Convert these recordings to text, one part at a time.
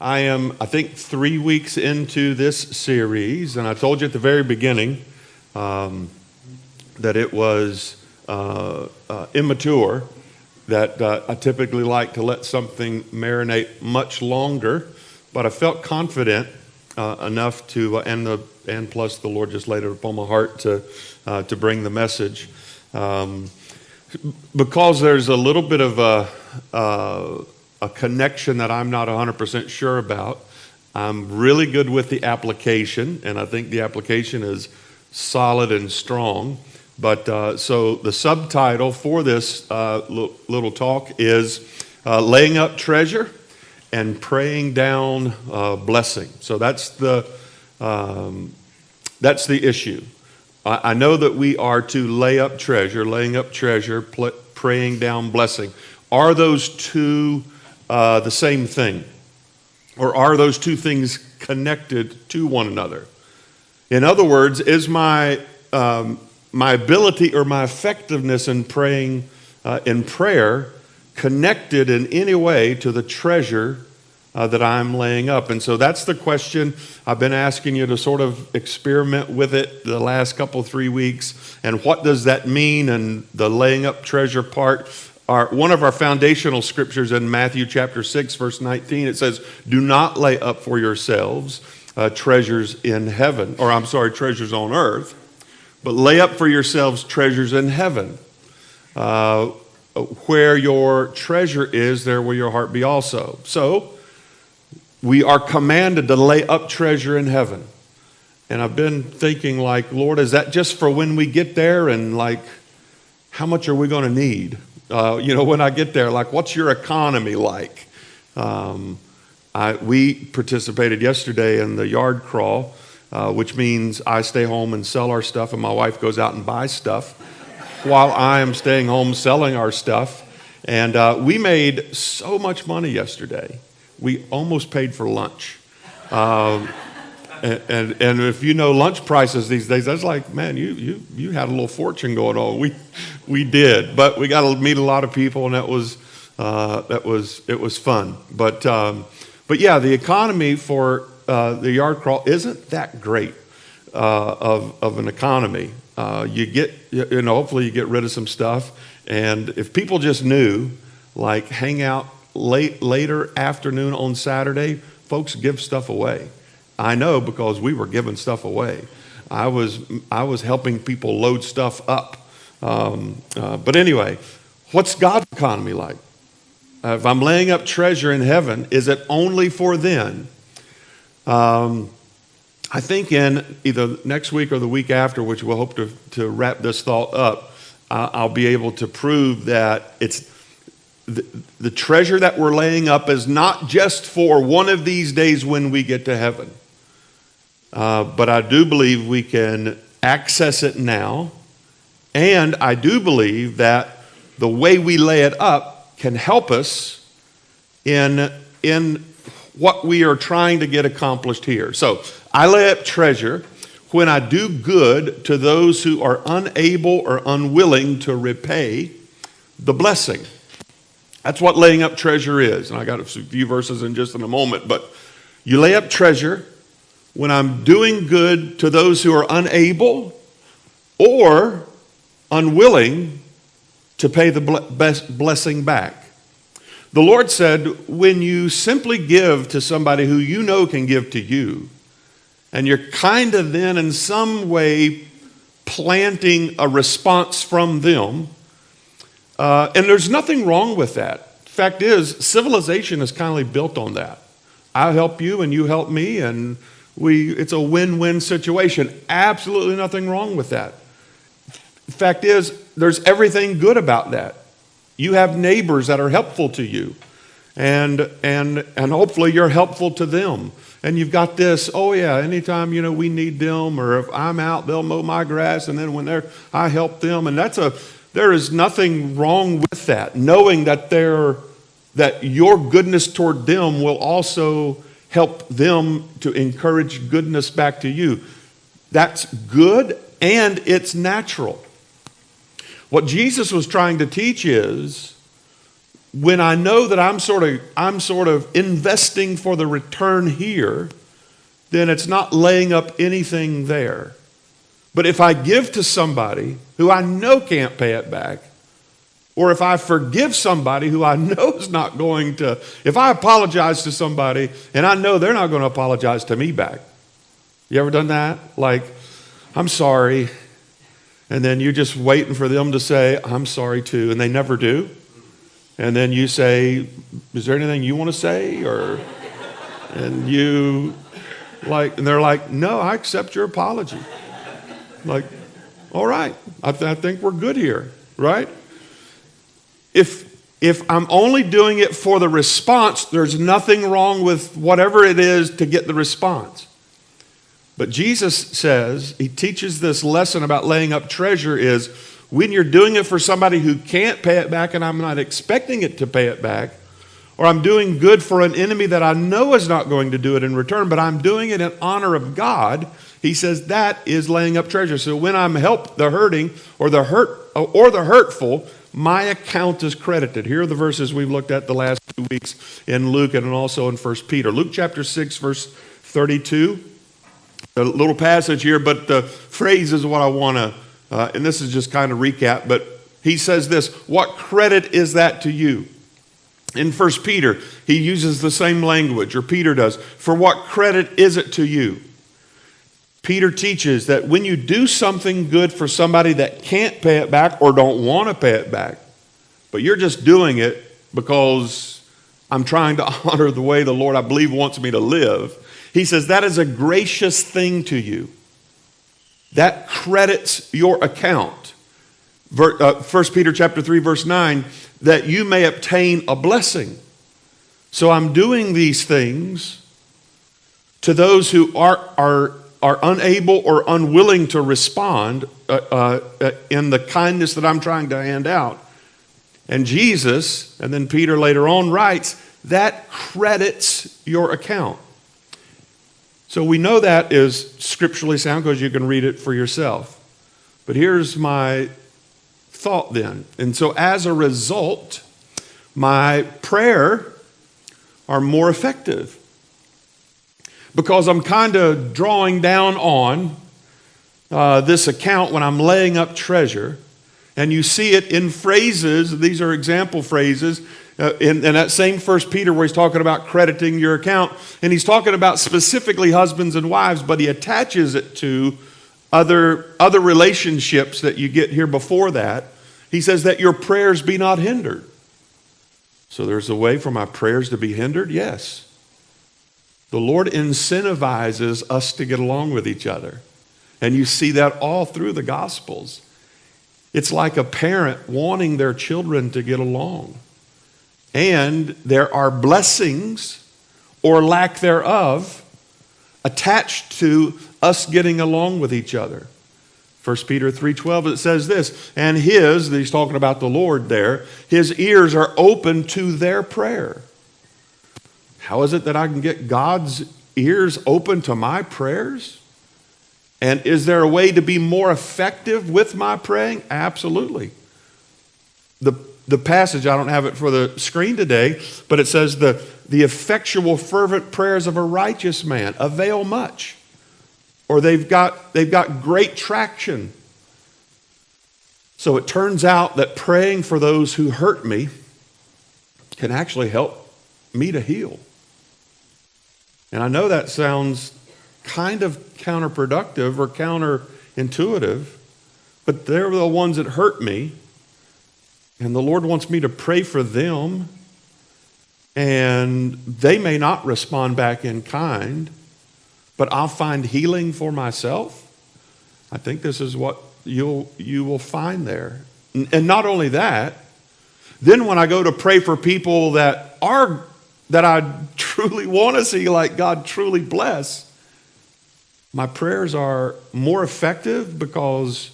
I am, I think, 3 weeks into this series, and I told you at the very beginning that it was immature, that I typically like to let something marinate much longer, but I felt confident enough to, and plus the Lord just laid it upon my heart to bring the message. Because there's a little bit of a connection that I'm not 100% sure about. I'm really good with the application, and I think the application is solid and strong. But so the subtitle for this little talk is Laying Up Treasure and Praying Down Blessing. So that's the issue. I know that we are to lay up treasure, laying up treasure, praying down blessing. Are those two the same thing? Or are those two things connected to one another? In other words, is my ability or my effectiveness in praying in prayer connected in any way to the treasure that I'm laying up? And so that's the question. I've been asking you to sort of experiment with it the last 3 weeks. And what does that mean? And the laying up treasure part. One of our foundational scriptures in Matthew chapter 6, verse 19, it says, "Do not lay up for yourselves treasures in heaven," or treasures on earth, but lay up for yourselves treasures in heaven. Where your treasure is, there will your heart be also. So, we are commanded to lay up treasure in heaven. And I've been thinking, like, Lord, is that just for when we get there? And, like, how much are we going to need? When I get there, like, what's your economy like? We participated yesterday in the yard crawl, which means I stay home and sell our stuff, and my wife goes out and buys stuff while I am staying home selling our stuff. And we made so much money yesterday. We almost paid for lunch. And if you know lunch prices these days, that's like, man, you had a little fortune going on. We did, but we got to meet a lot of people, and it was fun. But yeah, the economy for the yard crawl isn't that great of an economy. Hopefully you get rid of some stuff, and if people just knew, like, hang out later afternoon on Saturday, folks give stuff away. I know, because we were giving stuff away. I was helping people load stuff up. But anyway, what's God's economy like? If I'm laying up treasure in heaven, is it only for then? I think in either next week or the week after, which we'll hope to wrap this thought up, I'll be able to prove that it's the treasure that we're laying up is not just for one of these days when we get to heaven. But I do believe we can access it now. And I do believe that the way we lay it up can help us in what we are trying to get accomplished here. So I lay up treasure when I do good to those who are unable or unwilling to repay the blessing. That's what laying up treasure is. And I got a few verses in just in a moment. But you lay up treasure when I'm doing good to those who are unable or unwilling to pay the blessing back. The Lord said, when you simply give to somebody who you know can give to you, and you're kind of then in some way planting a response from them, and there's nothing wrong with that. Fact is, civilization is kind of built on that. I'll help you and you help me, and it's a win-win situation. Absolutely nothing wrong with that. Fact is, there's everything good about that. You have neighbors that are helpful to you, and hopefully you're helpful to them. And you've got this, anytime we need them, or if I'm out, they'll mow my grass, and then when I help them, and there is nothing wrong with that. Knowing that your goodness toward them will also help them to encourage goodness back to you. That's good, and it's natural. What Jesus was trying to teach is when I know that I'm sort of investing for the return here, then it's not laying up anything there. But if I give to somebody who I know can't pay it back, or if I forgive somebody who I know is not going to, if I apologize to somebody and I know they're not going to apologize to me back. You ever done that? Like, I'm sorry. And then you're just waiting for them to say, I'm sorry too. And they never do. And then you say, is there anything you want to say? And you and they're like, no, I accept your apology. Like, all right, I think we're good here, right? If I'm only doing it for the response, there's nothing wrong with whatever it is to get the response. But Jesus says, he teaches this lesson about laying up treasure is when you're doing it for somebody who can't pay it back and I'm not expecting it to pay it back, or I'm doing good for an enemy that I know is not going to do it in return, but I'm doing it in honor of God, he says that is laying up treasure. So when I'm help the hurting or the hurtful, my account is credited. Here are the verses we've looked at the last 2 weeks in Luke and also in 1 Peter. Luke chapter 6, verse 32. A little passage here, but the phrase is what I want to, and this is just kind of recap, but he says this, what credit is that to you? In 1 Peter, he uses the same language, or Peter does. For what credit is it to you? Peter teaches that when you do something good for somebody that can't pay it back or don't want to pay it back, but you're just doing it because I'm trying to honor the way the Lord, I believe, wants me to live, he says that is a gracious thing to you. That credits your account. 1 Peter chapter 3, verse 9, that you may obtain a blessing. So I'm doing these things to those who are unable or unwilling to respond in the kindness that I'm trying to hand out. And Jesus, and then Peter later on writes, that credits your account. So we know that is scripturally sound because you can read it for yourself. But here's my thought then. And so as a result, my prayer are more effective. Because I'm kind of drawing down on this account when I'm laying up treasure. And you see it in phrases, these are example phrases, in that same 1 Peter where he's talking about crediting your account. And he's talking about specifically husbands and wives, but he attaches it to other relationships that you get here before that. He says that your prayers be not hindered. So there's a way for my prayers to be hindered? Yes. The Lord incentivizes us to get along with each other. And you see that all through the Gospels. It's like a parent wanting their children to get along. And there are blessings or lack thereof attached to us getting along with each other. 1 Peter 3:12, it says this, and he's talking about the Lord there, his ears are open to their prayer. How is it that I can get God's ears open to my prayers? And is there a way to be more effective with my praying? Absolutely. The passage, I don't have it for the screen today, but it says the effectual fervent prayers of a righteous man avail much. Or they've got great traction. So it turns out that praying for those who hurt me can actually help me to heal. And I know that sounds kind of counterproductive or counterintuitive, but they're the ones that hurt me. And the Lord wants me to pray for them. And they may not respond back in kind, but I'll find healing for myself. I think this is what you will find there. And not only that, then when I go to pray for people that I truly want to see like God truly bless, my prayers are more effective because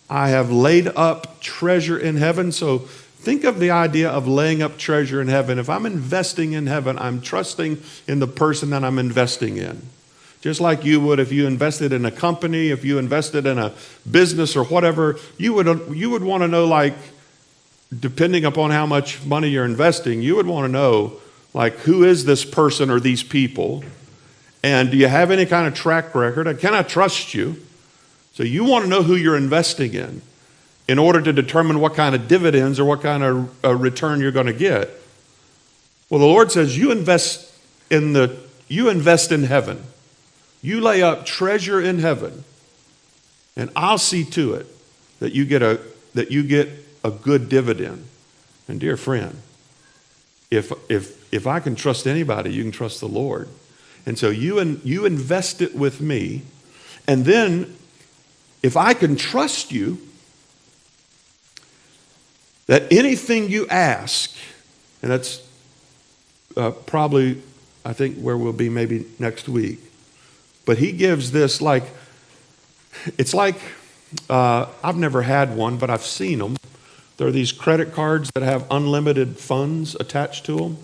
I have laid up treasure in heaven. So think of the idea of laying up treasure in heaven. If I'm investing in heaven, I'm trusting in the person that I'm investing in. Just like you would if you invested in a company, if you invested in a business or whatever, you would want to know, like, depending upon how much money you're investing, you would want to know, like, who is this person or these people? And do you have any kind of track record? And can I trust you? So you want to know who you're investing in order to determine what kind of dividends or what kind of return you're going to get. Well, the Lord says you invest in heaven. You lay up treasure in heaven, and I'll see to it that you get a good dividend. And dear friend, if I can trust anybody, you can trust the Lord. And so you invest it with me, and then if I can trust you, that anything you ask, and that's probably, I think, where we'll be maybe next week. But he gives this it's like, I've never had one, but I've seen them. There are these credit cards that have unlimited funds attached to them.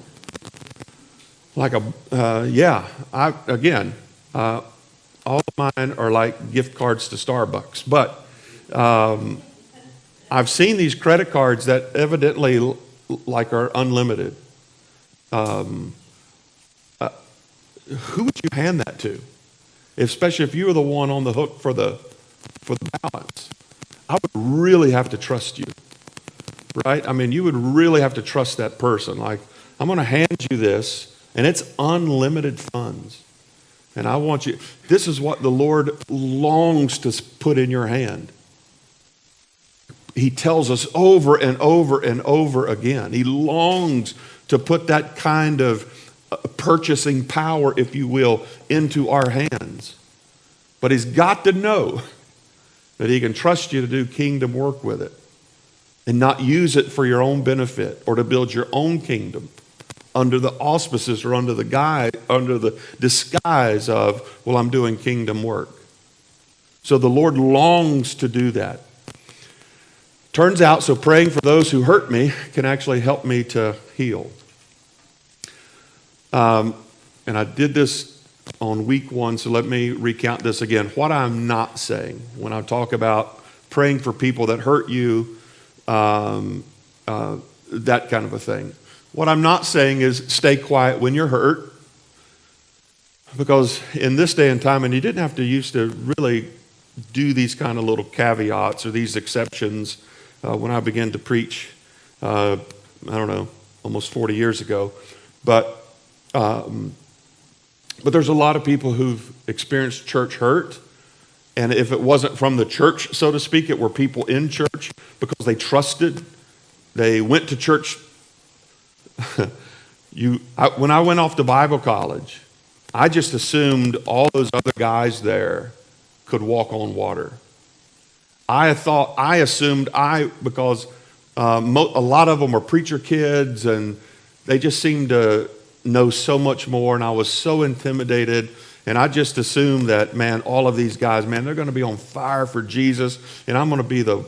All of mine are like gift cards to Starbucks. But I've seen these credit cards that evidently are unlimited. Who would you hand that to? Especially if you were the one on the hook for the balance. I would really have to trust you, right? I mean, you would really have to trust that person. Like, I'm going to hand you this, and it's unlimited funds. And I want you, this is what the Lord longs to put in your hand. He tells us over and over and over again. He longs to put that kind of purchasing power, if you will, into our hands. But he's got to know that he can trust you to do kingdom work with it and not use it for your own benefit or to build your own kingdom under the auspices or under the disguise of, well, I'm doing kingdom work. So the Lord longs to do that. Turns out, so praying for those who hurt me can actually help me to heal. And I did this on week 1, so let me recount this again. What I'm not saying when I talk about praying for people that hurt you, that kind of a thing. What I'm not saying is stay quiet when you're hurt. Because in this day and time, and you didn't have to used to really do these kind of little caveats or these exceptions when I began to preach, I don't know, almost 40 years ago. But there's a lot of people who've experienced church hurt. And if it wasn't from the church, so to speak, it were people in church because they trusted. They went to church. When I went off to Bible college, I just assumed all those other guys there could walk on water. Because a lot of them were preacher kids and they just seemed to know so much more, and I was so intimidated, and I just assumed that, man, all of these guys, man, they're going to be on fire for Jesus, and I'm going to be the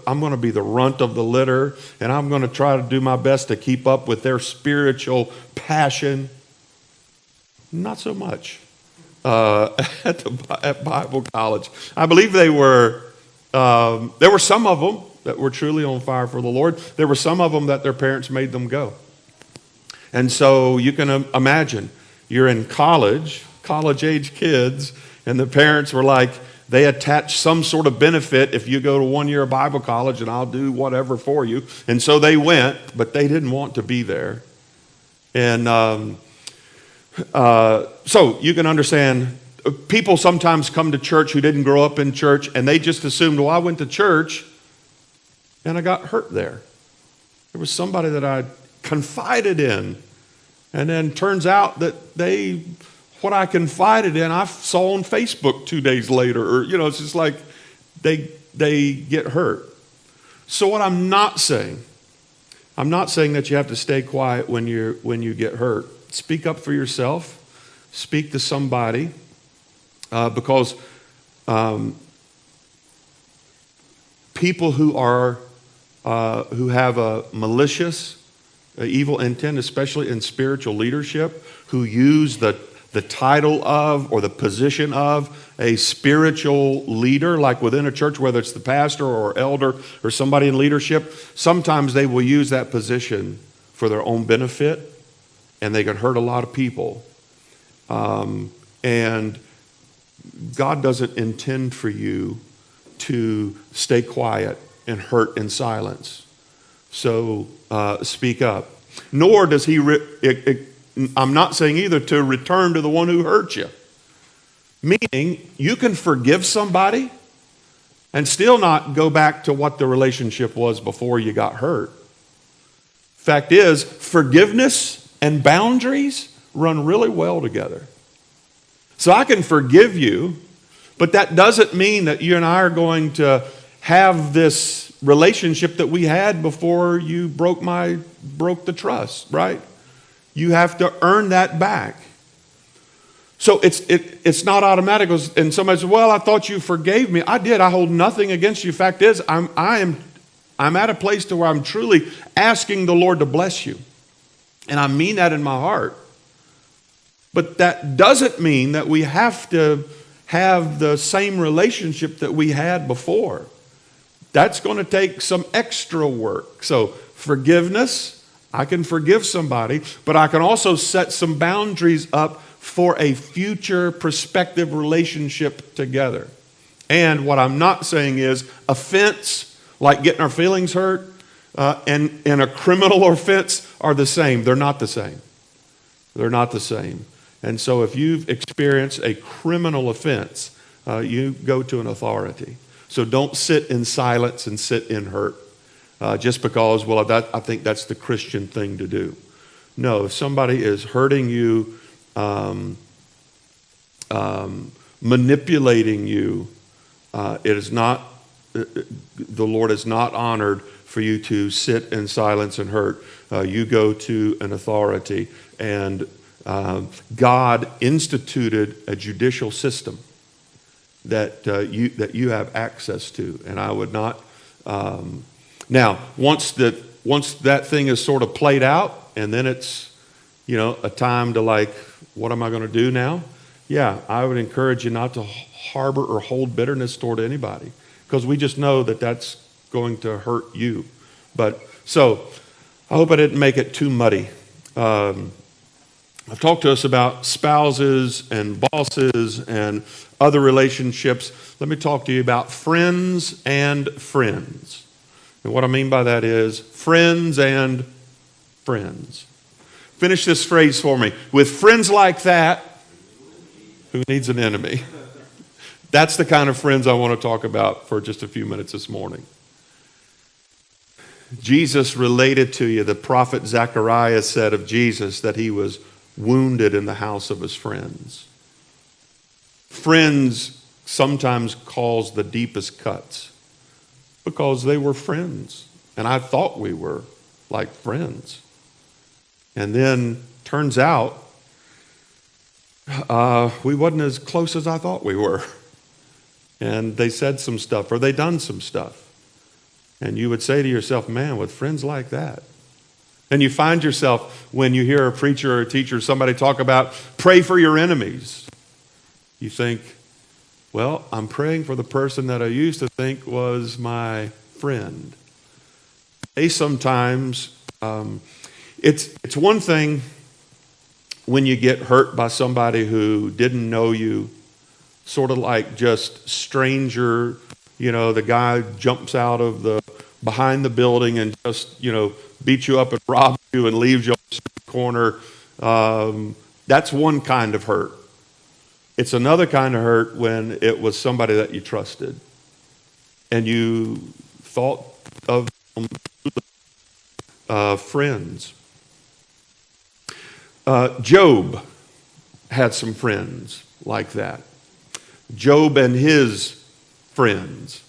runt of the litter, and I'm going to try to do my best to keep up with their spiritual passion. Not so much at Bible college. I believe there were some of them that were truly on fire for the Lord. There were some of them that their parents made them go. And so you can imagine, you're in college-age kids, and the parents were like, they attach some sort of benefit if you go to 1 year of Bible college and I'll do whatever for you. And so they went, but they didn't want to be there. And so you can understand, people sometimes come to church who didn't grow up in church, and they just assumed, well, I went to church and I got hurt there. There was somebody that I confided in, and then turns out that what I confided in, I saw on Facebook 2 days later, or it's just like they get hurt. So what I'm not saying that you have to stay quiet when you get hurt. Speak up for yourself. Speak to somebody, because people who have a malicious, evil intent, especially in spiritual leadership, who use the the title of or the position of a spiritual leader, like within a church, whether it's the pastor or elder or somebody in leadership, sometimes they will use that position for their own benefit, and they can hurt a lot of people. And God doesn't intend for you to stay quiet and hurt in silence. So speak up. Nor does he, I'm not saying either to return to the one who hurt you. Meaning, you can forgive somebody and still not go back to what the relationship was before you got hurt. Fact is, forgiveness and boundaries run really well together. So I can forgive you, but that doesn't mean that you and I are going to have this relationship that we had before you broke the trust, right? You have to earn that back. So it's not automatic. And somebody says, well, I thought you forgave me. I did. I hold nothing against you. Fact is, I'm at a place to where I'm truly asking the Lord to bless you. And I mean that in my heart. But that doesn't mean that we have to have the same relationship that we had before. That's going to take some extra work. So forgiveness, I can forgive somebody, but I can also set some boundaries up for a future prospective relationship together. And what I'm not saying is offense, like getting our feelings hurt, and a criminal offense are the same. They're not the same. They're not the same. And so if you've experienced a criminal offense, you go to an authority. So don't sit in silence and sit in hurt just because, well, I think that's the Christian thing to do. No, if somebody is hurting you, manipulating you, it is not, the Lord is not honored for you to sit in silence and hurt. You go to an authority, and God instituted a judicial system that you have access to, and I would not. Now, once that thing is sort of played out, and then it's a time to like, what am I going to do now? Yeah, I would encourage you not to harbor or hold bitterness toward anybody, because we just know that that's going to hurt you. But so I hope I didn't make it too muddy. I've talked to us about spouses and bosses and other relationships. Let me talk to you about friends and friends. And what I mean by that is friends and friends. Finish this phrase for me. With friends like that, who needs an enemy? That's the kind of friends I want to talk about for just a few minutes this morning. Jesus related to you, the prophet Zechariah said of Jesus that he was wounded in the house of his friends. Friends sometimes cause the deepest cuts because they were friends. And I thought we were like friends. And then turns out we wasn't as close as I thought we were. And they said some stuff or they done some stuff. And you would say to yourself, man, with friends like that. And you find yourself when you hear a preacher or a teacher or somebody talk about pray for your enemies. You think, well, I'm praying for the person that I used to think was my friend. They sometimes, it's one thing when you get hurt by somebody who didn't know you, sort of like just stranger, the guy jumps out of behind the building and just, beats you up and robs you and leaves you on the corner. That's one kind of hurt. It's another kind of hurt when it was somebody that you trusted and you thought of friends. Job had some friends like that. Job and his friends.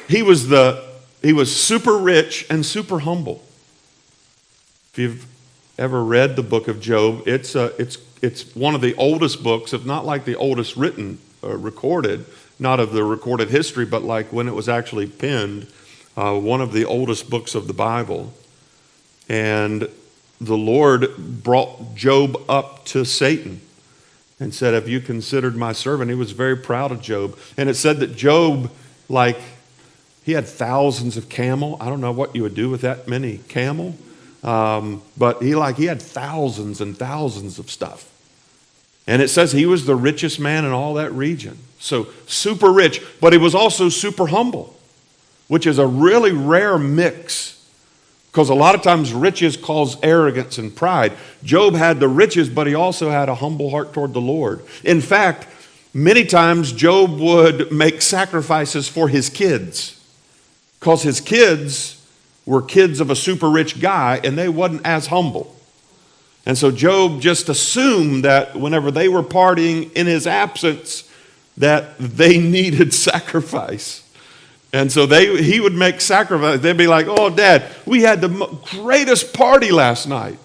He was super rich and super humble. If you've ever read the book of Job, it's one of the oldest books, if not like the oldest written, recorded, not of the recorded history, but like when it was actually penned, one of the oldest books of the Bible. And the Lord brought Job up to Satan and said, have you considered my servant? He was very proud of Job. And it said that Job, like, he had thousands of camel. I don't know what you would do with that many camel. But he had thousands and thousands of stuff. And it says he was the richest man in all that region. So super rich, but he was also super humble, which is a really rare mix. Because a lot of times riches cause arrogance and pride. Job had the riches, but he also had a humble heart toward the Lord. In fact, many times Job would make sacrifices for his kids. Because his kids were kids of a super rich guy, and they wasn't as humble. And so Job just assumed that whenever they were partying in his absence, that they needed sacrifice. And so he would make sacrifice. They'd be like, oh, Dad, we had the greatest party last night.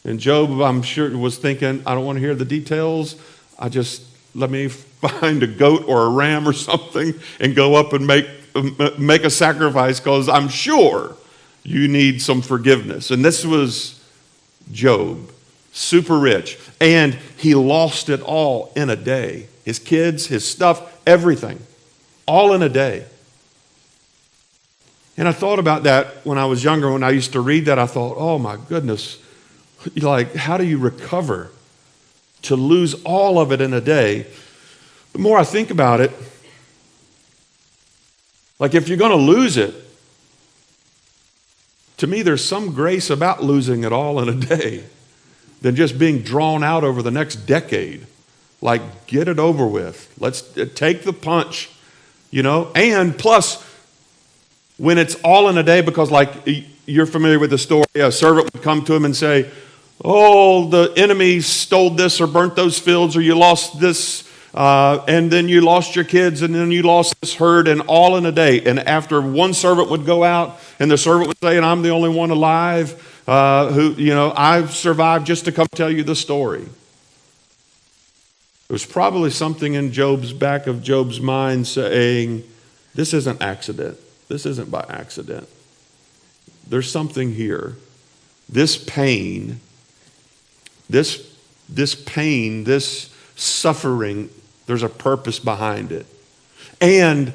And Job, I'm sure, was thinking, I don't want to hear the details. Let me find a goat or a ram or something and go up and make a sacrifice, because I'm sure you need some forgiveness. And this was Job, super rich. And he lost it all in a day. His kids, his stuff, everything. All in a day. And I thought about that when I was younger. When I used to read that, I thought, oh my goodness, like, how do you recover to lose all of it in a day? The more I think about it, like, if you're going to lose it, to me, there's some grace about losing it all in a day than just being drawn out over the next decade. Like, get it over with. Let's take the punch, And plus, when it's all in a day, because, like, you're familiar with the story, a servant would come to him and say, oh, the enemy stole this or burnt those fields, or you lost this, and then you lost your kids, and then you lost this herd, and all in a day. And after one servant would go out, and the servant would say, and I'm the only one alive who, I've survived just to come tell you the story. There was probably something in back of Job's mind saying, this isn't accident. This isn't by accident. There's something here. This pain, this suffering, there's a purpose behind it. And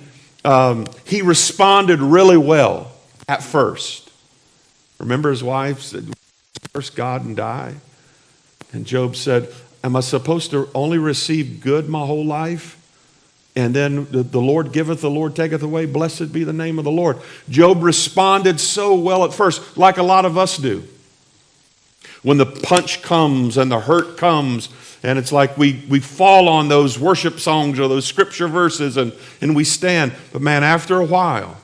he responded really well at first. Remember, his wife said, curse God and die? And Job said, am I supposed to only receive good my whole life? And then the Lord giveth, the Lord taketh away. Blessed be the name of the Lord. Job responded so well at first, like a lot of us do. When the punch comes and the hurt comes, and it's like we fall on those worship songs or those scripture verses and we stand. But man, after a while,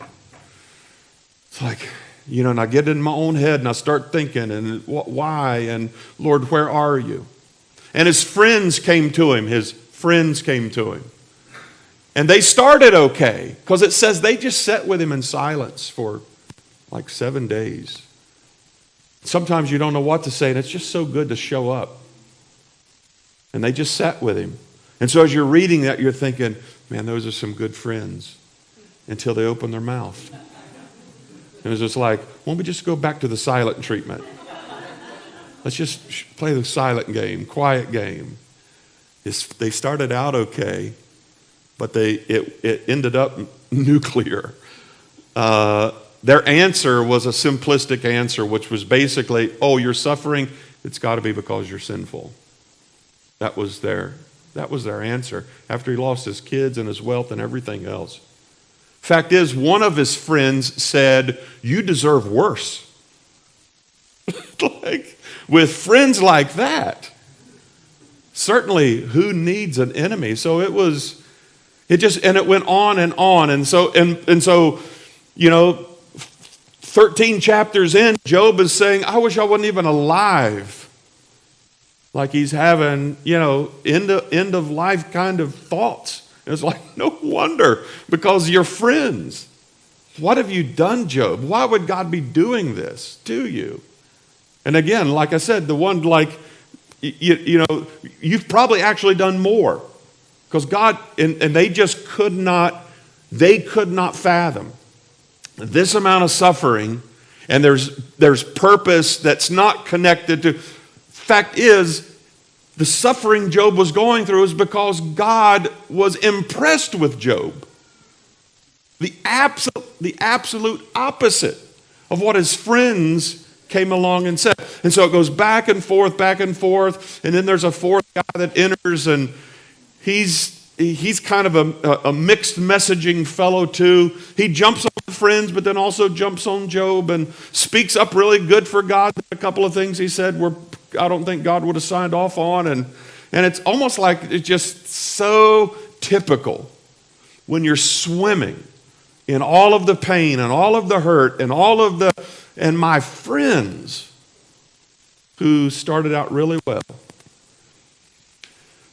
it's like, and I get in my own head and I start thinking, and why? And Lord, where are you? And his friends came to him. And they started okay, because it says they just sat with him in silence for like 7 days. Sometimes you don't know what to say, and it's just so good to show up. And they just sat with him. And so as you're reading that, you're thinking, man, those are some good friends, until they open their mouth. And it's just like, why don't we just go back to the silent treatment? Let's just play the silent game, quiet game. They started out okay, but it ended up nuclear. Their answer was a simplistic answer, which was basically, oh, you're suffering, it's got to be because you're sinful. That was their answer after he lost his kids and his wealth and everything else. Fact is, one of his friends said, you deserve worse. Like, with friends like that, certainly who needs an enemy? So it went on and on. And so, 13 chapters in, Job is saying, I wish I wasn't even alive. Like he's having, end of life kind of thoughts. And it's like, no wonder, because you're friends. What have you done, Job? Why would God be doing this to you? And again, like I said, the one you've probably actually done more. Because God, and they just could not fathom this amount of suffering, and there's purpose that's not connected to. Fact is, the suffering Job was going through is because God was impressed with Job. The absolute opposite of what his friends came along and said. And so it goes back and forth, and then there's a fourth guy that enters, and he's kind of a mixed messaging fellow too. He jumps on the friends, but then also jumps on Job and speaks up really good for God. A couple of things he said I don't think God would have signed off on, and it's almost like it's just so typical when you're swimming in all of the pain and all of the hurt and my friends who started out really well.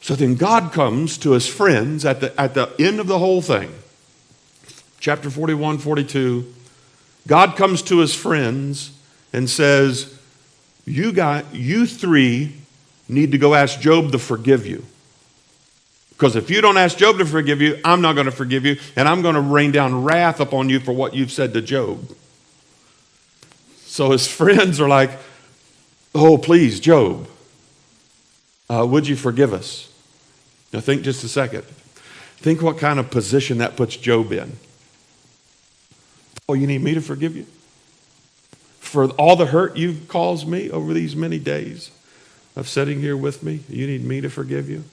So then God comes to his friends at the end of the whole thing. Chapter 41, 42. God comes to his friends and says, you three need to go ask Job to forgive you. Because if you don't ask Job to forgive you, I'm not going to forgive you, and I'm going to rain down wrath upon you for what you've said to Job. So his friends are like, oh, please, Job, would you forgive us? Now think just a second. Think what kind of position that puts Job in. Oh, you need me to forgive you? For all the hurt you've caused me over these many days of sitting here with me, you need me to forgive you?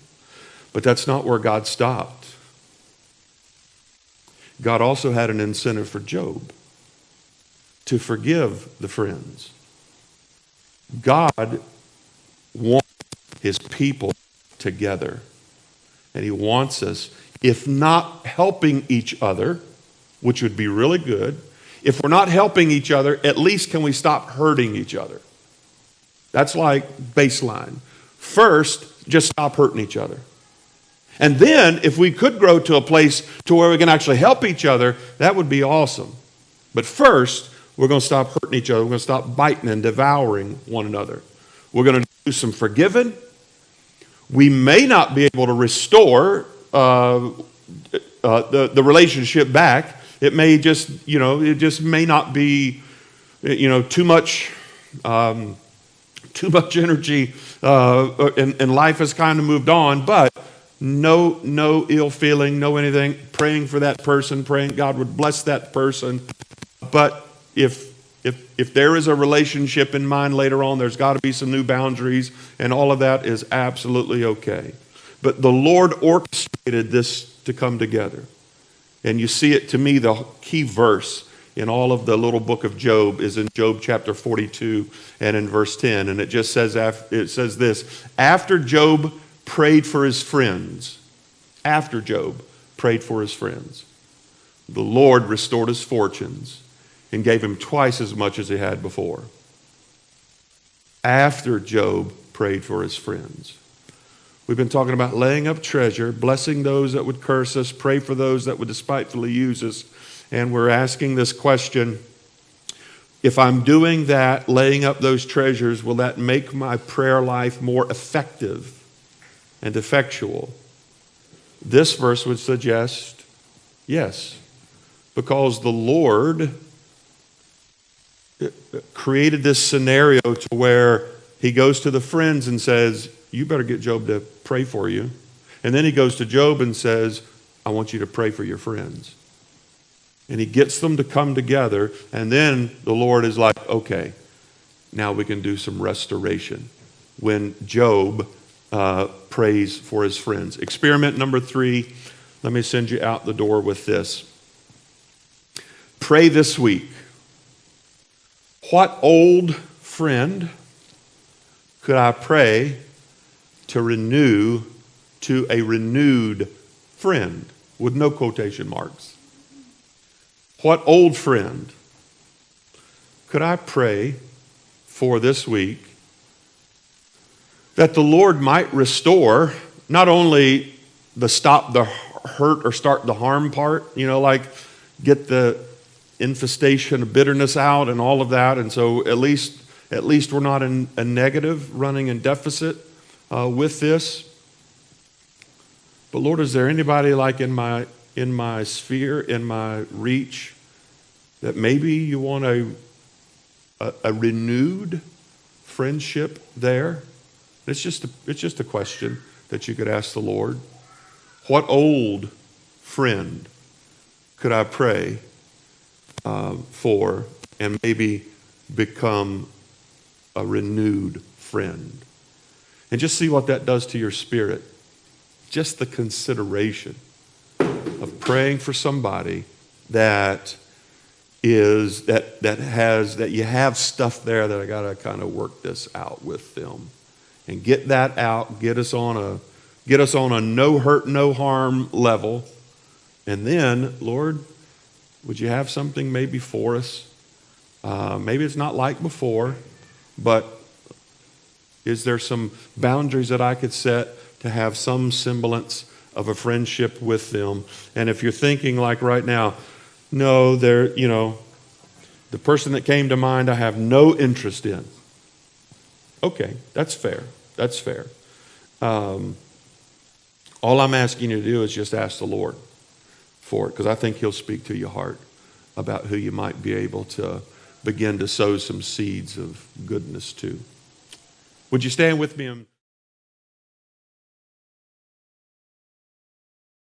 But that's not where God stopped. God also had an incentive for Job to forgive the friends. God wants his people together. And he wants us, if not helping each other, which would be really good, if we're not helping each other, at least can we stop hurting each other? That's like baseline. First, just stop hurting each other. And then, if we could grow to a place to where we can actually help each other, that would be awesome. But first, we're going to stop hurting each other. We're going to stop biting and devouring one another. We're going to do some forgiving. We may not be able to restore the relationship back. It may just, it just may not be, too much energy, and life has kind of moved on. But no ill feeling, no anything. Praying for that person, praying God would bless that person. But if there is a relationship in mind later on, there's got to be some new boundaries, and all of that is absolutely okay. But the Lord orchestrated this to come together. And you see it, to me, the key verse in all of the little book of Job is in Job chapter 42 and in verse 10. And it just says, this: after Job prayed for his friends, the Lord restored his fortunes and gave him twice as much as he had before. After Job prayed for his friends. We've been talking about laying up treasure, blessing those that would curse us, pray for those that would despitefully use us. And we're asking this question: if I'm doing that, laying up those treasures, will that make my prayer life more effective and effectual? This verse would suggest yes, because the Lord created this scenario to where he goes to the friends and says, you better get Job to pray for you. And then he goes to Job and says, I want you to pray for your friends. And he gets them to come together, and then the Lord is like, okay, now we can do some restoration. When Job prays for his friends. Experiment number 3, let me send you out the door with this. Pray this week. What old friend could I pray to renew to a renewed friend? With no quotation marks. What old friend could I pray for this week that the Lord might restore not only the stop the hurt or start the harm part, like get the infestation of bitterness out and all of that. And so at least we're not in a negative, running in deficit with this. But Lord, is there anybody like in my sphere, in my reach, that maybe you want a renewed friendship there? It's just a question that you could ask the Lord. What old friend could I pray for and maybe become a renewed friend? And just see what that does to your spirit. Just the consideration of praying for somebody that you have stuff there that I got to kind of work this out with them and get that out, get us on a no hurt, no harm level. And then, Lord, would you have something maybe for us? Maybe it's not like before, but is there some boundaries that I could set to have some semblance of a friendship with them? And if you're thinking like right now, no, the person that came to mind I have no interest in. Okay, that's fair. That's fair. All I'm asking you to do is just ask the Lord for it, because I think he'll speak to your heart about who you might be able to begin to sow some seeds of goodness to. Would you stand with me?